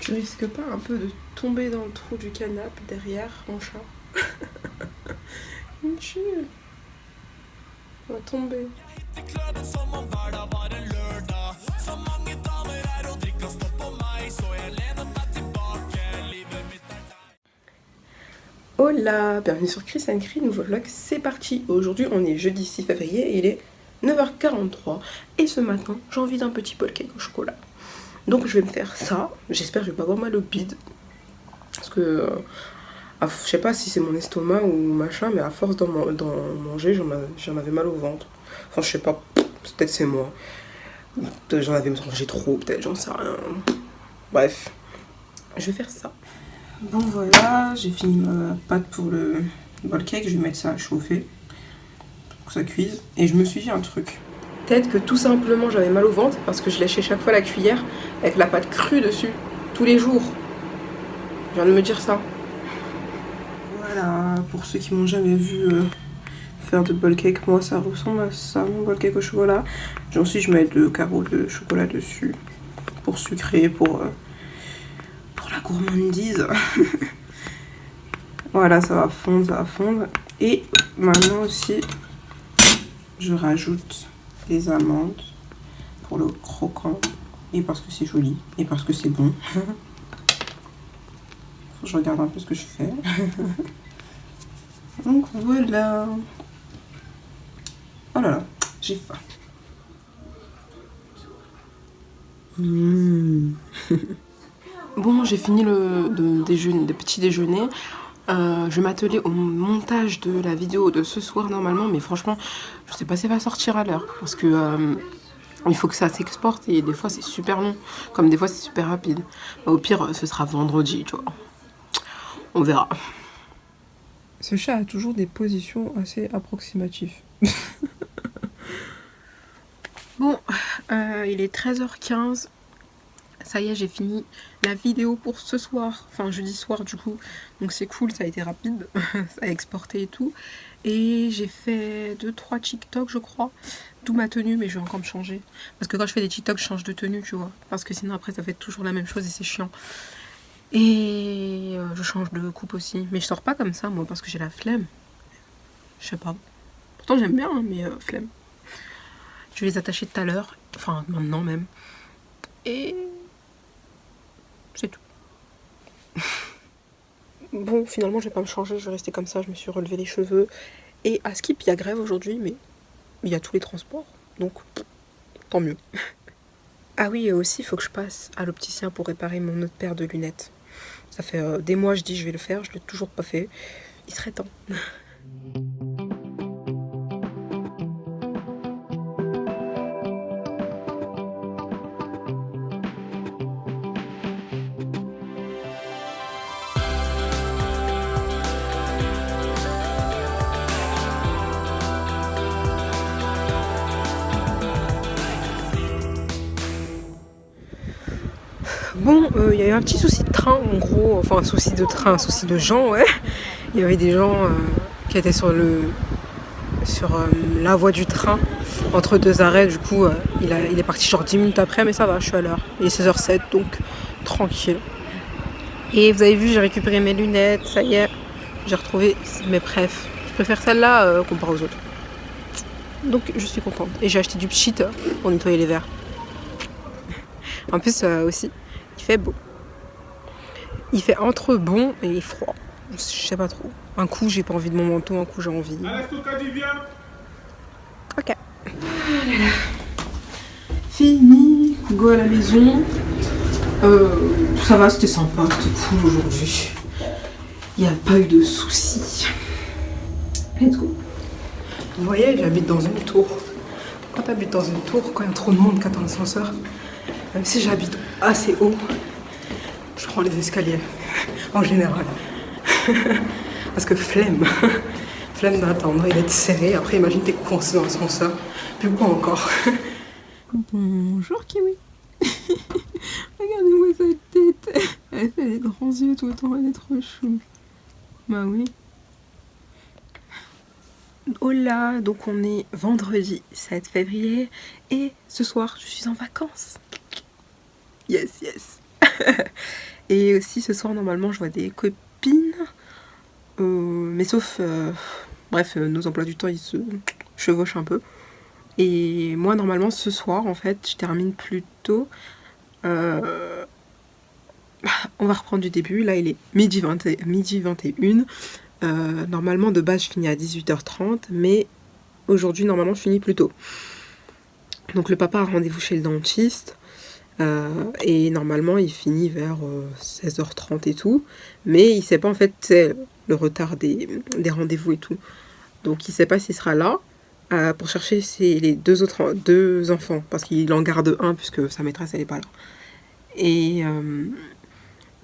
Tu risques pas un peu de tomber dans le trou du canapé derrière mon chat? Une chute. On va tomber. Hola, bienvenue sur Chris and Cri, nouveau vlog, c'est parti. Aujourd'hui on est jeudi 6 février et il est 9h43 et ce matin j'ai envie d'un petit paul cake au chocolat. Donc je vais me faire ça, j'espère que je vais pas avoir mal au bide. Parce que je sais pas si c'est mon estomac ou machin, mais à force d'en manger j'en avais mal au ventre. Enfin je sais pas, peut-être c'est moi. Peut-être j'en avais mangé trop, peut-être j'en sais rien. Bref, je vais faire ça. Bon voilà, j'ai fini ma pâte pour le bol cake, je vais mettre ça à chauffer pour que ça cuise. Et je me suis dit un truc. Peut-être que tout simplement j'avais mal au ventre parce que je lâchais chaque fois la cuillère avec la pâte crue dessus, tous les jours. Je viens de me dire ça. Voilà, pour ceux qui m'ont jamais vu faire de bol cake, moi ça ressemble à ça, mon bol cake au chocolat. Ensuite je mets 2 carreaux de chocolat dessus pour sucrer, pour la gourmandise. Voilà, ça va fondre, ça va fondre. Et maintenant aussi, je rajoute des amandes pour le croquant. Et parce que c'est joli. Et parce que c'est bon. Faut que je regarde un peu ce que je fais. Donc voilà. Oh là là, j'ai faim. Bon, j'ai fini le petit déjeuner. Je vais m'atteler au montage de la vidéo de ce soir normalement, mais franchement, je sais pas si ça va sortir à l'heure parce que il faut que ça s'exporte et des fois c'est super long, comme des fois c'est super rapide. Bah, au pire, ce sera vendredi, tu vois. On verra. Ce chat a toujours des positions assez approximatives. Bon, il est 13h15. Ça y est, j'ai fini la vidéo pour ce soir, enfin jeudi soir du coup, donc c'est cool, ça a été rapide, ça a exporté et tout. Et j'ai fait 2-3 TikTok je crois, d'où ma tenue, mais je vais encore me changer. Parce que quand je fais des TikTok, je change de tenue, tu vois, parce que sinon après ça fait toujours la même chose et c'est chiant. Et je change de coupe aussi, mais je sors pas comme ça moi, parce que j'ai la flemme. Je sais pas, pourtant j'aime bien, hein, mais flemme. Je vais les attacher tout à l'heure, enfin maintenant même. Et... c'est tout. Bon, finalement, je vais pas me changer, je vais rester comme ça. Je me suis relevé les cheveux. Et à Skip, il y a grève aujourd'hui, mais il y a tous les transports. Donc, tant mieux. Ah oui, et aussi, il faut que je passe à l'opticien pour réparer mon autre paire de lunettes. Ça fait des mois, je dis, je vais le faire. Je l'ai toujours pas fait. Il serait temps. Bon, il y a eu un petit souci de train, en gros. Enfin, un souci de train, un souci de gens, ouais. Il y avait des gens qui étaient sur la voie du train entre deux arrêts. Du coup, il est parti genre 10 minutes après, mais ça va, je suis à l'heure. Il est 16h07, donc tranquille. Et vous avez vu, j'ai récupéré mes lunettes, ça y est. J'ai retrouvé mes préf. Je préfère celle-là comparé aux autres. Donc, je suis contente. Et j'ai acheté du pchit pour nettoyer les verres. En plus, aussi, il fait beau. Il fait entre bon et froid. Je sais pas trop. Un coup, j'ai pas envie de mon manteau, un coup, j'ai envie. Ok. Fini. Go à la maison. Ça va, c'était sympa, c'était cool aujourd'hui. Il n'y a pas eu de soucis. Let's go. Vous voyez, j'habite dans une tour. Quand tu habites dans une tour, quand il y a trop de monde qui attend l'ascenseur, même si j'habite assez haut, je prends les escaliers, en général. Parce que flemme. Flemme d'attendre et d'être serré. Après, imagine, t'es coincé dans l'ascenseur. Plus quoi encore. Bonjour Kiwi. Regardez-moi sa tête. Elle fait des grands yeux tout le temps, elle est trop chou. Bah oui. Hola, donc on est vendredi 7 février et ce soir je suis en vacances. Yes, yes. Et aussi ce soir normalement je vois des copines, mais sauf, bref, nos emplois du temps ils se chevauchent un peu. Et moi normalement ce soir en fait je termine plus tôt. On va reprendre du début, là il est midi 21. Normalement de base je finis à 18h30, mais aujourd'hui normalement je finis plus tôt. Donc le papa a rendez-vous chez le dentiste, et normalement il finit vers 16h30 et tout, mais il sait pas en fait le retard des rendez-vous et tout. Donc il sait pas s'il sera là pour chercher les deux enfants, parce qu'il en garde un puisque sa maîtresse elle est pas là. Et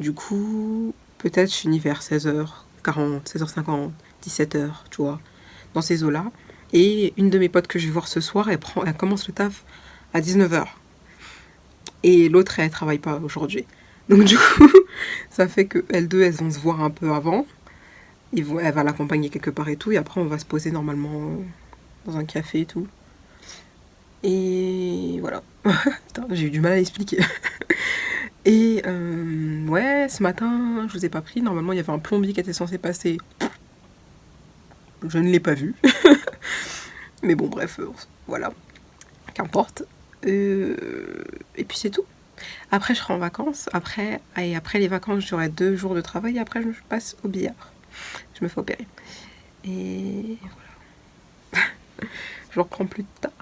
du coup peut-être je finis vers 16h40, 16h50, 17h, tu vois, dans ces eaux-là. Et une de mes potes que je vais voir ce soir, elle commence le taf à 19h. Et l'autre, elle travaille pas aujourd'hui. Donc du coup, ça fait que elles deux, elles vont se voir un peu avant. Elle va l'accompagner quelque part et tout. Et après, on va se poser normalement dans un café et tout. Et voilà. Putain, j'ai eu du mal à expliquer. Et ouais, ce matin, je vous ai pas pris. Normalement, il y avait un plombier qui était censé passer. Je ne l'ai pas vu. Mais bon, bref, voilà. Qu'importe. Et puis c'est tout. Après, je serai en vacances. Après les vacances, j'aurai 2 jours de travail. Et après, je passe au billard. Je me fais opérer. Et voilà. Je reprends plus tard.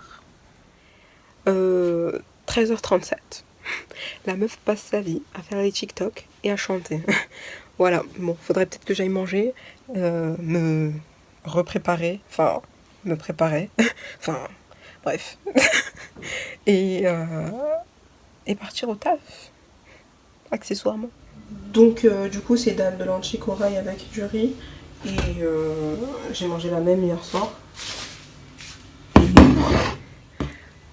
13h37. La meuf passe sa vie à faire des TikTok et à chanter. Voilà. Bon, faudrait peut-être que j'aille manger. Me repréparer. Enfin, me préparer. Enfin, bref. Et partir au taf, accessoirement. Donc du coup c'est dalle de lentilles corail avec du riz. Et j'ai mangé la même hier soir.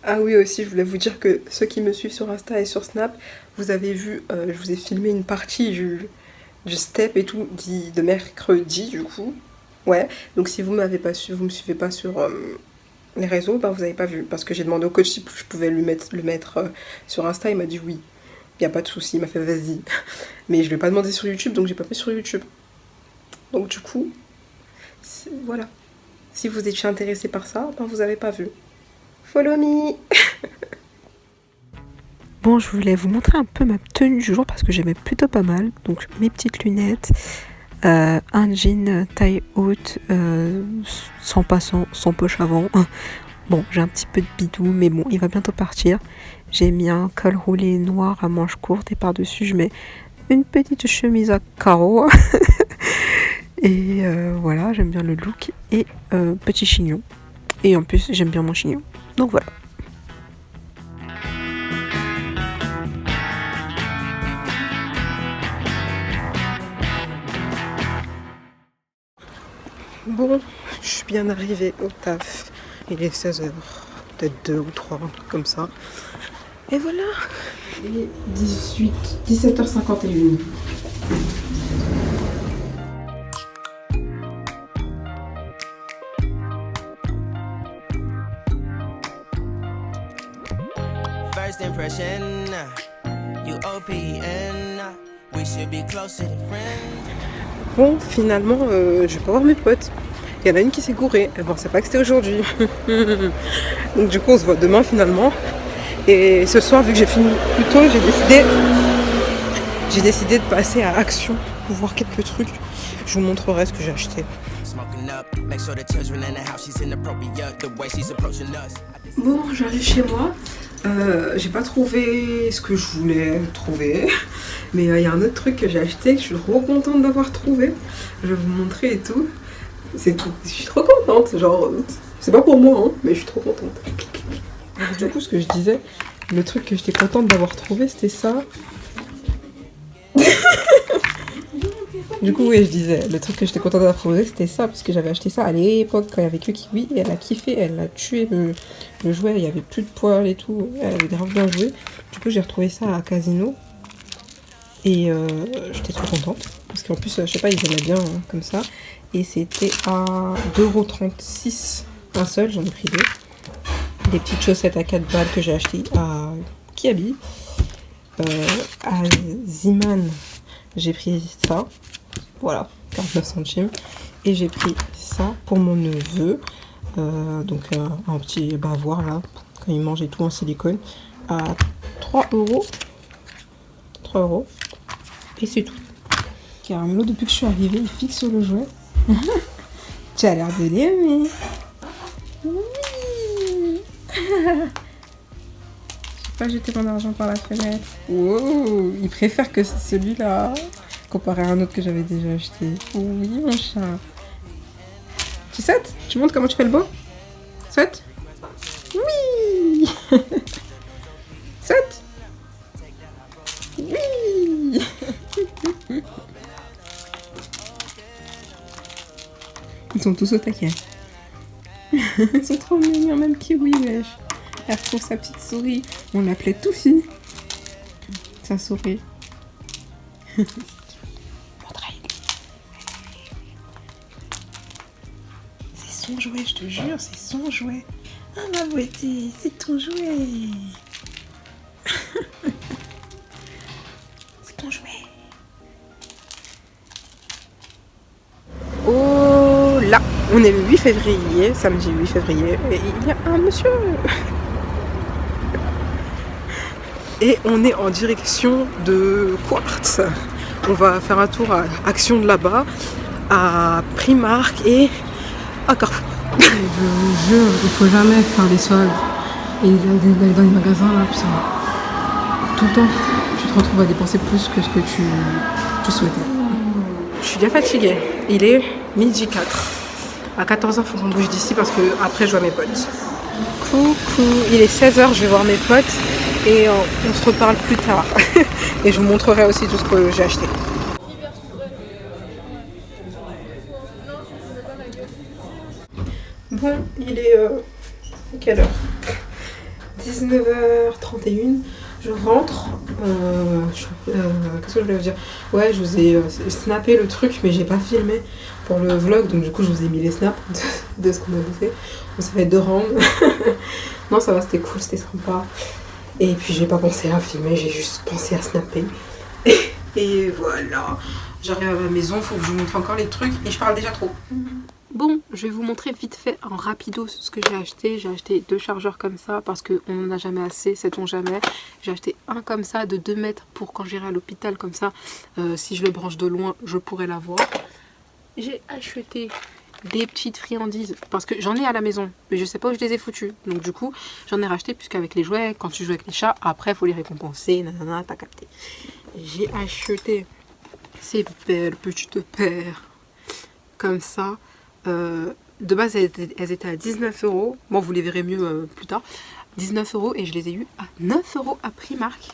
Ah oui, aussi je voulais vous dire que ceux qui me suivent sur Insta et sur Snap, vous avez vu, je vous ai filmé une partie du step et tout de mercredi du coup. Ouais, donc si vous m'avez pas su, vous me suivez pas sur les réseaux, bah vous avez pas vu, parce que j'ai demandé au coach si je pouvais le mettre sur Insta, il m'a dit oui, il y a pas de souci, il m'a fait vas-y. Mais je lui ai pas demandé sur YouTube, donc j'ai pas fait sur YouTube. Donc du coup, voilà. Si vous étiez intéressé par ça, bah vous avez pas vu. Follow me. Bon, je voulais vous montrer un peu ma tenue du jour parce que j'aimais plutôt pas mal. Donc mes petites lunettes, un jean taille haute, sans passant, sans poche avant. Bon, j'ai un petit peu de bidou, mais bon, il va bientôt partir. J'ai mis un col roulé noir à manches courtes et par-dessus, je mets une petite chemise à carreaux. Et voilà, j'aime bien le look. Et petit chignon. Et en plus, j'aime bien mon chignon. Donc voilà. Bon, je suis bien arrivée au taf. Il est 16h, peut-être 2 ou 3, un truc comme ça. Et voilà. Il est 17h51. First impression, you OPN, we should be closer to friends. Bon, finalement, je vais pas voir mes potes. Il y en a une qui s'est gourée. Elle pensait pas que c'était aujourd'hui. Donc du coup, on se voit demain finalement. Et ce soir, vu que j'ai fini plus tôt, j'ai décidé de passer à Action pour voir quelques trucs. Je vous montrerai ce que j'ai acheté. Bon, j'arrive chez moi. J'ai pas trouvé ce que je voulais trouver. Mais il y a un autre truc que j'ai acheté que je suis trop contente d'avoir trouvé. Je vais vous montrer et tout. C'est tout. Je suis trop contente. Genre, c'est pas pour moi, hein, mais je suis trop contente. Du coup, ce que je disais, le truc que j'étais contente d'avoir trouvé, c'était ça. Du coup, oui, je disais, le truc que j'étais contente d'avoir trouvé, c'était ça, parce que j'avais acheté ça à l'époque quand il y avait que Kiwi, et elle a kiffé, elle a tué le jouet, il y avait plus de poils et tout, elle avait grave bien joué. Du coup, j'ai retrouvé ça à Casino, et j'étais trop contente, parce qu'en plus, je sais pas, ils aimaient bien hein, comme ça, et c'était à 2,36 € un seul, j'en ai pris 2. Des petites chaussettes à 4 balles que j'ai achetées à Kiabi, à Ziman j'ai pris ça, voilà, 49 centimes. Et j'ai pris ça pour mon neveu, donc un petit bavoir là, quand il mange et tout en silicone, à 3 euros. 3 euros. Et c'est tout. Caramello, depuis que je suis arrivée, il fixe sur le jouet. Tu as l'air de l'aimer. Oui. Je vais pas jeter mon argent par la fenêtre. Wow, il préfère que celui-là, comparé à un autre que j'avais déjà acheté. Oui, mon chat. Tu sautes? Tu montres comment tu fais le beau? Saute? Oui. Saute? Oui. Ils sont tous au taquet. Ils sont trop mignons, même Kiwi, wesh. Elle retrouve sa petite souris. On l'appelait Toufi. Sa souris. C'est son jouet, je te jure, c'est son jouet. Ah ma beauté, c'est ton jouet. C'est ton jouet. Oh là, on est le 8 février, samedi 8 février, et il y a un monsieur. Et on est en direction de Quartz. On va faire un tour à Action de là-bas, à Primark et à Carrefour. Je vous jure, il faut jamais faire les soldes et d'aller dans les magasins là, putain. Tout le temps, tu te retrouves à dépenser plus que ce que tu souhaitais. Je suis bien fatiguée. Il est midi 4. À 14h, il faut qu'on bouge d'ici parce que après je vois mes potes. Coucou, il est 16h, je vais voir mes potes et on se reparle plus tard. Et je vous montrerai aussi tout ce que j'ai acheté. Bon, il est quelle heure? 19h31. Je rentre. Qu'est-ce que je voulais vous dire? Ouais, je vous ai snappé le truc, mais j'ai pas filmé pour le vlog, donc du coup je vous ai mis les snaps de ce qu'on avait fait. On s'est fait 2 rounds. Non, ça va, c'était cool, c'était sympa. Et puis j'ai pas pensé à filmer, j'ai juste pensé à snapper. Et voilà, j'arrive à ma maison, faut que je vous montre encore les trucs et je parle déjà trop. Bon, je vais vous montrer vite fait en rapido ce que j'ai acheté. J'ai acheté 2 chargeurs comme ça parce qu'on n'en a jamais assez, sait-on jamais. J'ai acheté un comme ça de 2 mètres pour quand j'irai à l'hôpital, comme ça, si je le branche de loin, je pourrai l'avoir. J'ai acheté des petites friandises parce que j'en ai à la maison, mais je sais pas où je les ai foutues. Donc du coup, j'en ai racheté puisqu'avec les jouets, quand tu joues avec les chats, après, il faut les récompenser, nanana, t'as capté. J'ai acheté ces belles petites paires comme ça. De base elles étaient à 19 €. Bon, vous les verrez mieux plus tard. 19 € et je les ai eu à 9 € à Primark.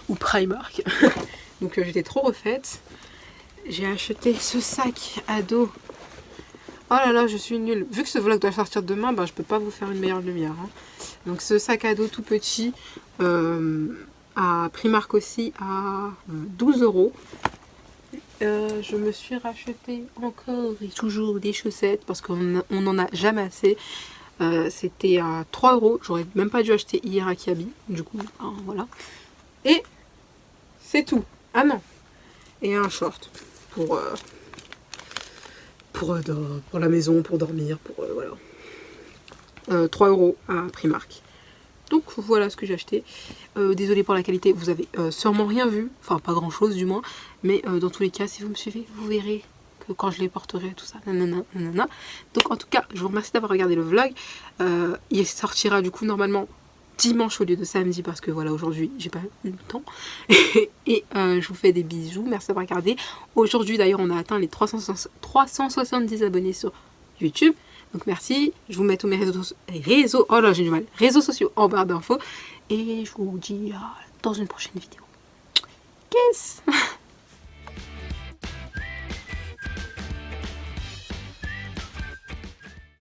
Ou Primark. Donc j'étais trop refaite. J'ai acheté ce sac à dos. Oh là là, je suis nulle. Vu que ce vlog doit sortir demain, bah, je peux pas vous faire une meilleure lumière. Hein. Donc ce sac à dos tout petit à Primark aussi à 12 €. Je me suis racheté encore et toujours des chaussettes parce qu'on n'en a jamais assez. C'était à 3 €. J'aurais même pas dû acheter hier à Kiabi. Du coup, hein, voilà. Et c'est tout. Ah non. Et un short pour la maison, pour dormir, pour voilà. 3 € à Primark. Donc voilà ce que j'ai acheté. Désolée pour la qualité, vous avez sûrement rien vu, enfin pas grand chose du moins, mais dans tous les cas, si vous me suivez, vous verrez que quand je les porterai, tout ça, nanana, nanana. Donc en tout cas, je vous remercie d'avoir regardé le vlog. Il sortira du coup normalement dimanche au lieu de samedi parce que voilà, aujourd'hui j'ai pas eu le temps. Et je vous fais des bisous, merci d'avoir regardé. Aujourd'hui d'ailleurs on a atteint les 370 abonnés sur YouTube. Donc merci, je vous mets tous mes réseaux sociaux en barre d'infos. Et je vous dis dans une prochaine vidéo. Kiss.